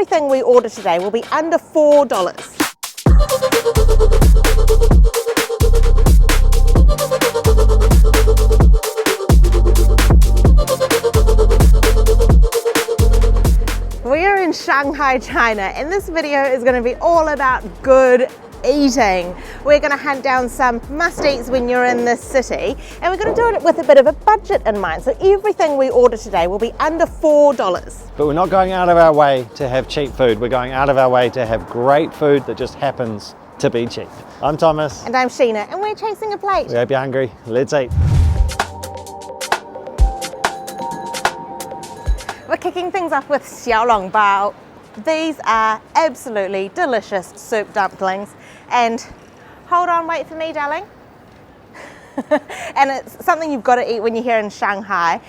everything we order today will be under $4. We are in Shanghai, China, and this video is going to be all about good eating. We're going to hunt down some must-eats when you're in this city, and we're going to do it with a bit of a budget in mind. So everything we order today will be under $4. But we're not going out of our way to have cheap food. We're going out of our way to have great food that just happens to be cheap. I'm Thomas. And I'm Sheena, and we're chasing a plate. We hope you're hungry. Let's eat. We're kicking things off with Xiao Bao. These are absolutely delicious soup dumplings. And hold on, wait for me, darling. And it's something you've got to eat when you're here in Shanghai.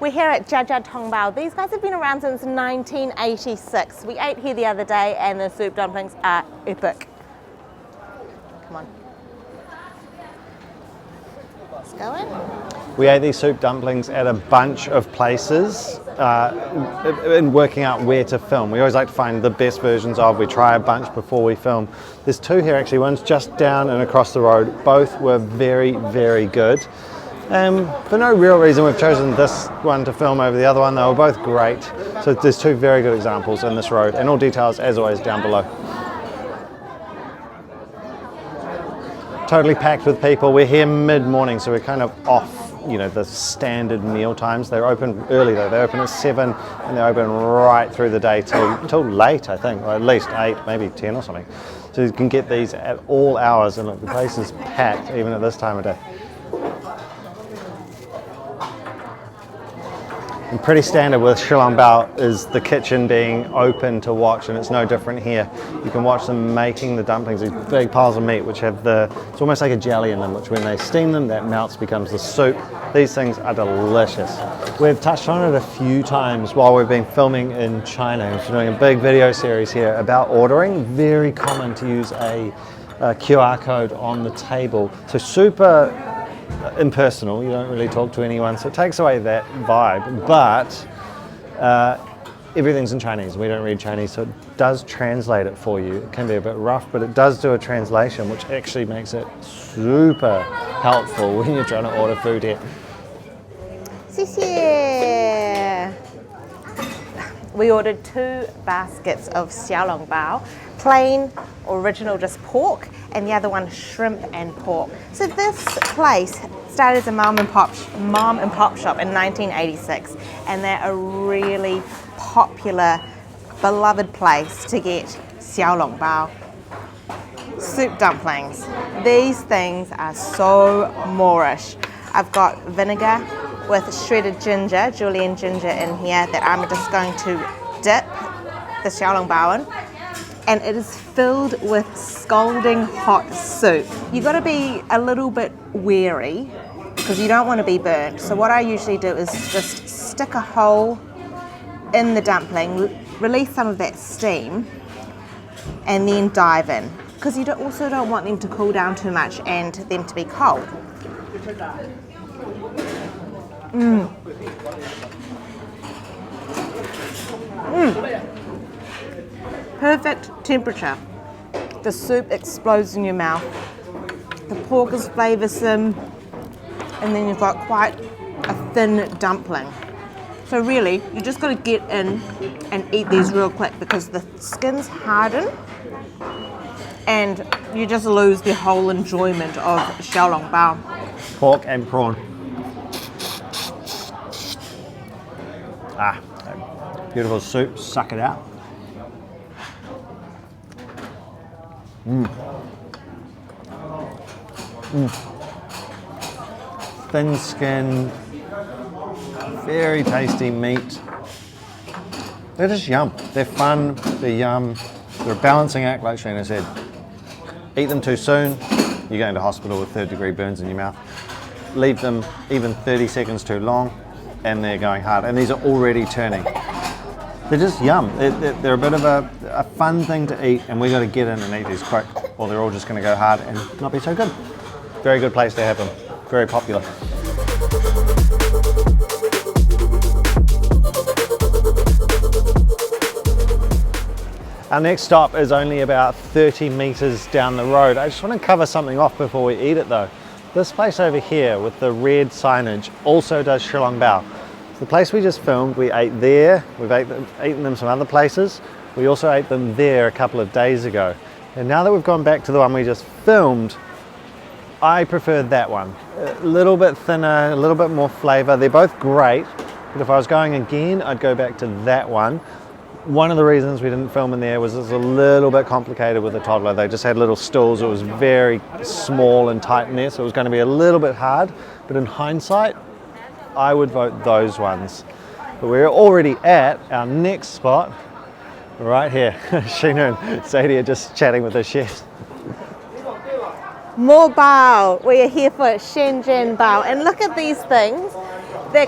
We're here at Jia Jia Tang Bao. These guys have been around since 1986. We ate here the other day and the soup dumplings are epic. Come on. Let's go in. We ate these soup dumplings at a bunch of places in working out where to film. We always like to find the best versions of. We try a bunch before we film. There's two here actually. One's just down and across the road. Both were very, very good. For no real reason we've chosen this one to film over the other one. They were both great. So there's two very good examples in this road, and all details as always down below. Totally packed with people. We're here mid-morning, so we're kind of off, you know, the standard meal times. They're open early though. They open at 7 and they're open right through the day till late, I think, or at least 8, maybe 10 or something. So you can get these at all hours, and look, the place is packed even at this time of day. And pretty standard with Xiao Bao is the kitchen being open to watch, and it's no different here. You can watch them making the dumplings, these big piles of meat which have it's almost like a jelly in them, which when they steam them, that melts, becomes the soup. These things are delicious. We've touched on it a few times while we've been filming in China. We're doing a big video series here about ordering. Very common to use a QR code on the table. So super impersonal, you don't really talk to anyone, so it takes away that vibe, but everything's in Chinese. We don't read Chinese, so it does translate it for you. It can be a bit rough, but it does do a translation, which actually makes it super helpful when you're trying to order food here. 谢谢. We ordered 2 baskets of Xiao Bao, plain, original just pork, and the other one shrimp and pork. So this place started as a mom and pop shop in 1986, and they're a really popular, beloved place to get Xiao Bao. Soup dumplings. These things are so Moorish. I've got vinegar with shredded ginger, julienne ginger in here that I'm just going to dip the Xiao Bao in. And it is filled with scalding hot soup. You've got to be a little bit wary because you don't want to be burnt. So what I usually do is just stick a hole in the dumpling, release some of that steam, and then dive in. Because you also don't want them to cool down too much and them to be cold. Perfect temperature. The soup explodes in your mouth. The pork is flavoursome, and then you've got quite a thin dumpling. So really, you just got to get in and eat these real quick because the skins harden and you just lose the whole enjoyment of Xiao Bao. Pork and prawn. Beautiful soup, suck it out. Thin skin, very tasty meat. They're just yum. They're fun, they're yum. They're a balancing act, like Sheena said. Eat them too soon, you're going to hospital with 3rd-degree burns in your mouth. Leave them even 30 seconds too long, and they're going hard. And these are already turning. They're just yum. They're a bit of a fun thing to eat, and we've got to get in and eat these quick, or they're all just going to go hard and not be so good. Very good place to have them. Very popular. Our next stop is only about 30 meters down the road. I just want to cover something off before we eat it though. This place over here with the red signage also does Shilong Bao. The place we just filmed, we ate there. We've eaten them some other places. We also ate them there a couple of days ago. And now that we've gone back to the one we just filmed, I preferred that one. A little bit thinner, a little bit more flavor. They're both great, but if I was going again, I'd go back to that one. One of the reasons we didn't film in there was it was a little bit complicated with a toddler. They just had little stools. It was very small and tight in there, so it was going to be a little bit hard. But in hindsight, I would vote those ones. But we're already at our next spot, right here. Sheena and Sadie are just chatting with the chefs. More bao. We are here for Shenjian bao. And look at these things. They're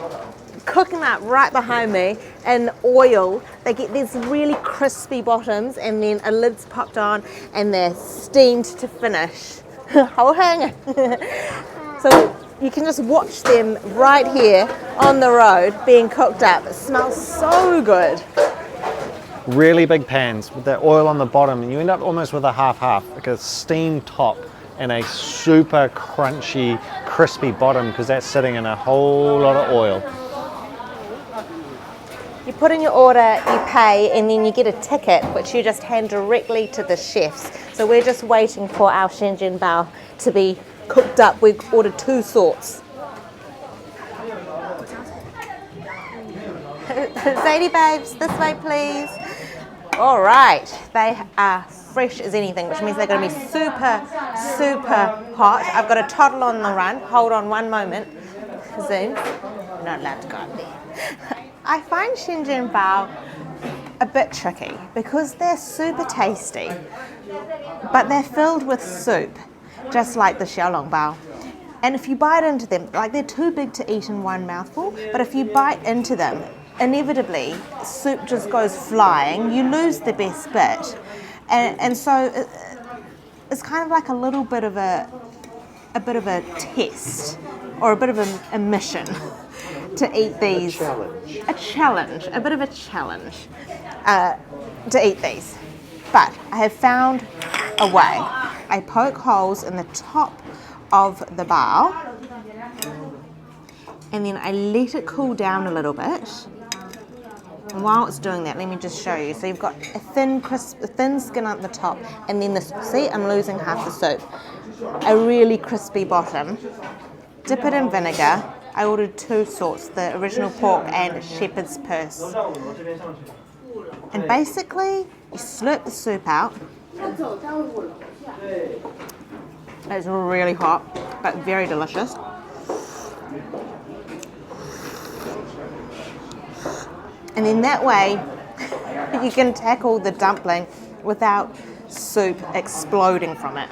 cooking up right behind me in oil. They get these really crispy bottoms and then a lid's popped on and they're steamed to finish. So you can just watch them right here on the road being cooked up. It smells so good. Really big pans with that oil on the bottom, and you end up almost with a half-half, like a steamed top and a super crunchy, crispy bottom because that's sitting in a whole lot of oil. You put in your order, you pay, and then you get a ticket which you just hand directly to the chefs. So we're just waiting for our Shenjian bao to be cooked up. We ordered 2 sorts. Zadie babes, this way please. All right, they are fresh as anything, which means they're going to be super, super hot. I've got a toddler on the run. Hold on one moment. Zoom. I'm not allowed to go up there. I find Shenjian bao a bit tricky because they're super tasty, but they're filled with soup, just like the Xiaolong bao. And if you bite into them, like they're too big to eat in one mouthful, but if you bite into them, inevitably soup just goes flying. You lose the best bit, and so it's kind of like a little bit of a test or a bit of a mission to eat these. A bit of a challenge to eat these. But I have found a way. I poke holes in the top of the bao, and then I let it cool down a little bit. And while it's doing that, let me just show you. So you've got a thin skin at the top, and then this. See, I'm losing half the soup. A really crispy bottom. Dip it in vinegar. I ordered 2 sorts, the original pork and shepherd's purse. And basically, you slurp the soup out. It's really hot, but very delicious. And then that way, you can tackle the dumpling without soup exploding from it.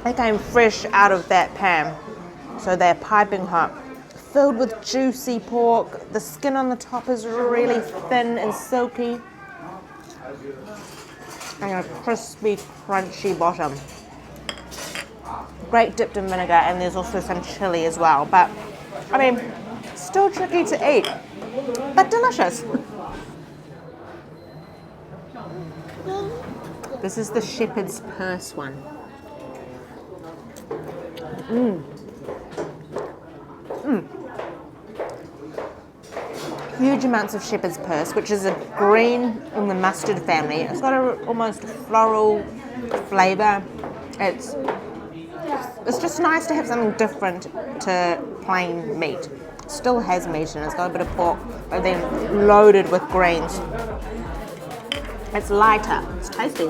They came fresh out of that pan, so they're piping hot, filled with juicy pork. The skin on the top is really thin and silky, and a crispy, crunchy bottom. Great dipped in vinegar, and there's also some chili as well. But I mean, still tricky to eat, but delicious. This is the shepherd's purse one. Huge amounts of shepherd's purse, which is a green in the mustard family. It's got a almost floral flavour. It's just nice to have something different to plain meat. It still has meat in it. It's got a bit of pork, but then loaded with greens. It's lighter. It's tasty.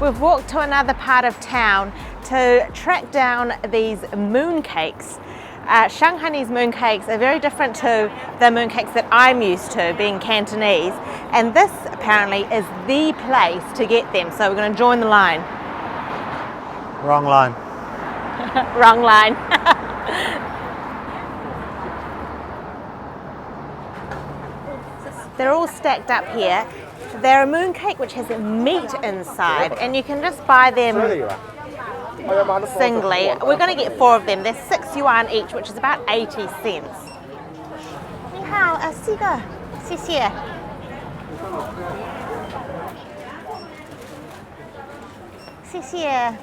We've walked to another part of town to track down these mooncakes. Shanghainese mooncakes are very different to the mooncakes that I'm used to, being Cantonese, and this apparently is the place to get them, so we're going to join the line. Wrong line. Wrong line. They're all stacked up here. They're a mooncake which has meat inside, and you can just buy them singly. We're going to get 4 of them. They're 6 yuan each, which is about 80 cents. 你好，四个，谢谢。谢谢。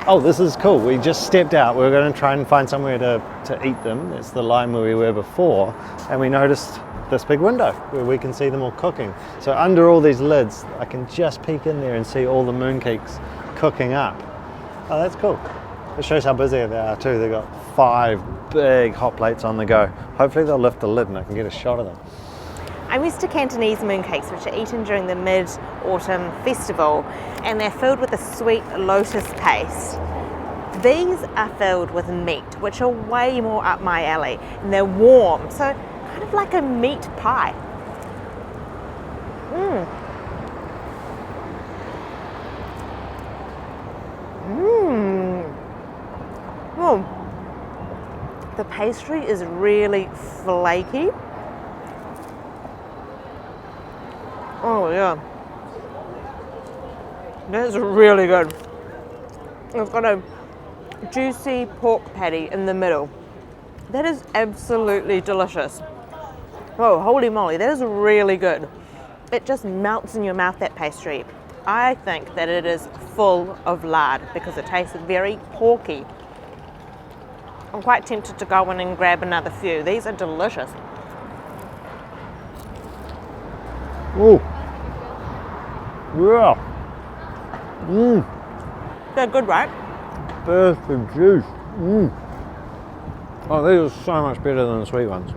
Oh, this is cool. We just stepped out. We were going to try and find somewhere to eat them. It's the line where we were before. And we noticed this big window where we can see them all cooking. So under all these lids, I can just peek in there and see all the mooncakes cooking up. Oh, that's cool. It shows how busy they are too. They've got 5 big hot plates on the go. Hopefully they'll lift the lid and I can get a shot of them. I'm used to Cantonese mooncakes, which are eaten during the Mid-Autumn Festival, and they're filled with a sweet lotus paste. These are filled with meat, which are way more up my alley, and they're warm, so kind of like a meat pie. Oh, the pastry is really flaky. Oh yeah, that's really good. It's got a juicy pork patty in the middle. That is absolutely delicious. Oh, holy moly, that is really good. It just melts in your mouth, that pastry. I think that it is full of lard because it tastes very porky. I'm quite tempted to go in and grab another few. These are delicious. Ooh. Yeah. They're good, right? Perfect juice. Oh, these are so much better than the sweet ones.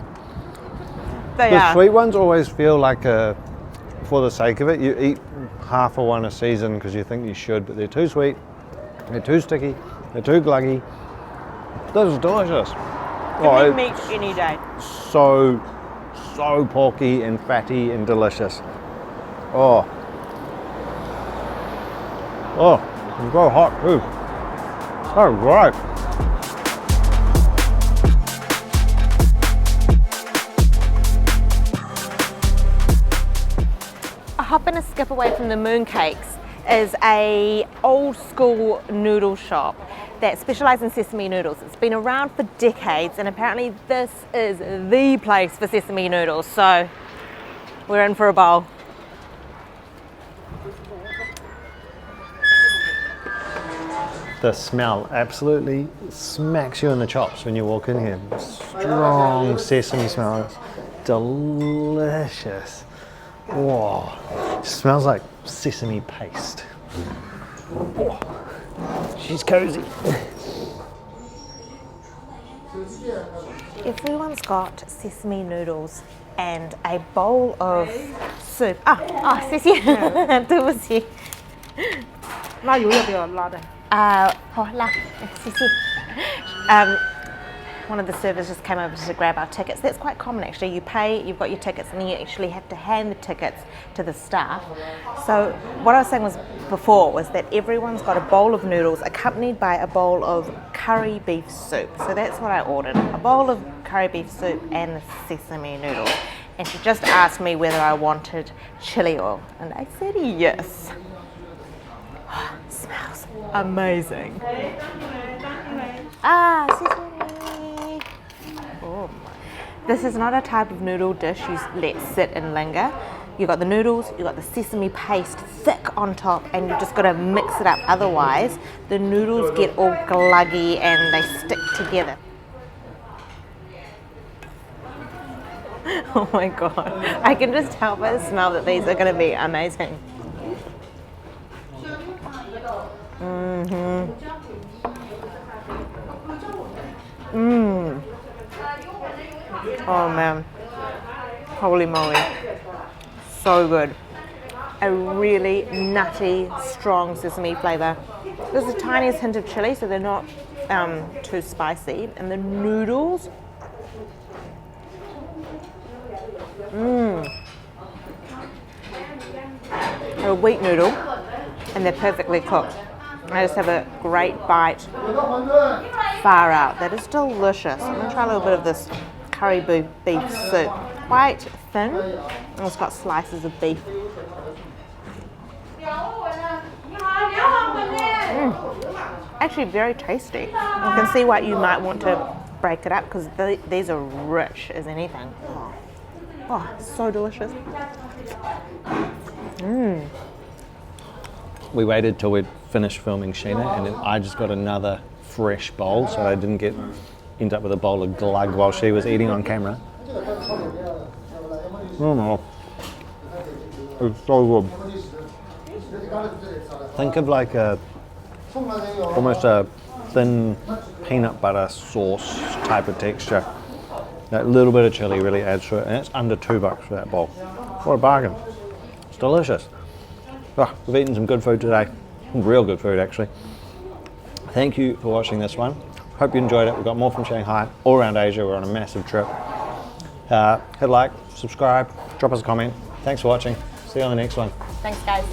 They The are. sweet ones always feel like for the sake of it, you eat half of one a season because you think you should, but they're too sweet, they're too sticky, they're too gluggy. This is delicious. Give me meat any day. So porky and fatty and delicious. Oh, it's so hot too. So great. A hop and a skip away from the mooncakes is a old school noodle shop that specialises in sesame noodles. It's been around for decades, and apparently this is the place for sesame noodles, so we're in for a bowl. The smell absolutely smacks you in the chops when you walk in here. Strong sesame smell. It's delicious. Whoa. It smells like sesame paste. Whoa. She's cozy. Everyone's got sesame noodles and a bowl of soup. 谢谢，对不起。辣油要不要辣的？好辣，谢谢。One of the servers just came over to grab our tickets. That's quite common actually. You pay, you've got your tickets, and then you actually have to hand the tickets to the staff. So what I was saying before was that everyone's got a bowl of noodles accompanied by a bowl of curry beef soup. So that's what I ordered, a bowl of curry beef soup and the sesame noodles. And she just asked me whether I wanted chili oil, and I said yes. Smells amazing. Sesame. Oh my. This is not a type of noodle dish you let sit and linger. You've got the noodles, you've got the sesame paste thick on top, and you've just got to mix it up. Otherwise, the noodles get all gluggy and they stick together. Oh my god. I can just tell by the smell that these are going to be amazing. Oh man, holy moly, so good. A really nutty, strong sesame flavour. There's the tiniest hint of chili, so they're not too spicy. And the noodles, they're a wheat noodle and they're perfectly cooked. I just have a great bite far out. That is delicious. I'm going to try a little bit of this curry beef soup. Quite thin, and it's got slices of beef Actually very tasty. You can see why you might want to break it up because these are rich as anything. Oh, so delicious. We waited till we'd finished filming Sheena, and then I just got another fresh bowl so I didn't end up with a bowl of glug while she was eating on camera. Oh no. It's so good. Think of like almost a thin peanut butter sauce type of texture. That little bit of chili really adds to it, and it's under $2 for that bowl. What a bargain. It's delicious. Oh, we've eaten some good food today. Some real good food actually. Thank you for watching this one. Hope you enjoyed it. We've got more from Shanghai, all around Asia. We're on a massive trip. Hit like, subscribe, drop us a comment. Thanks for watching. See you on the next one. Thanks, guys.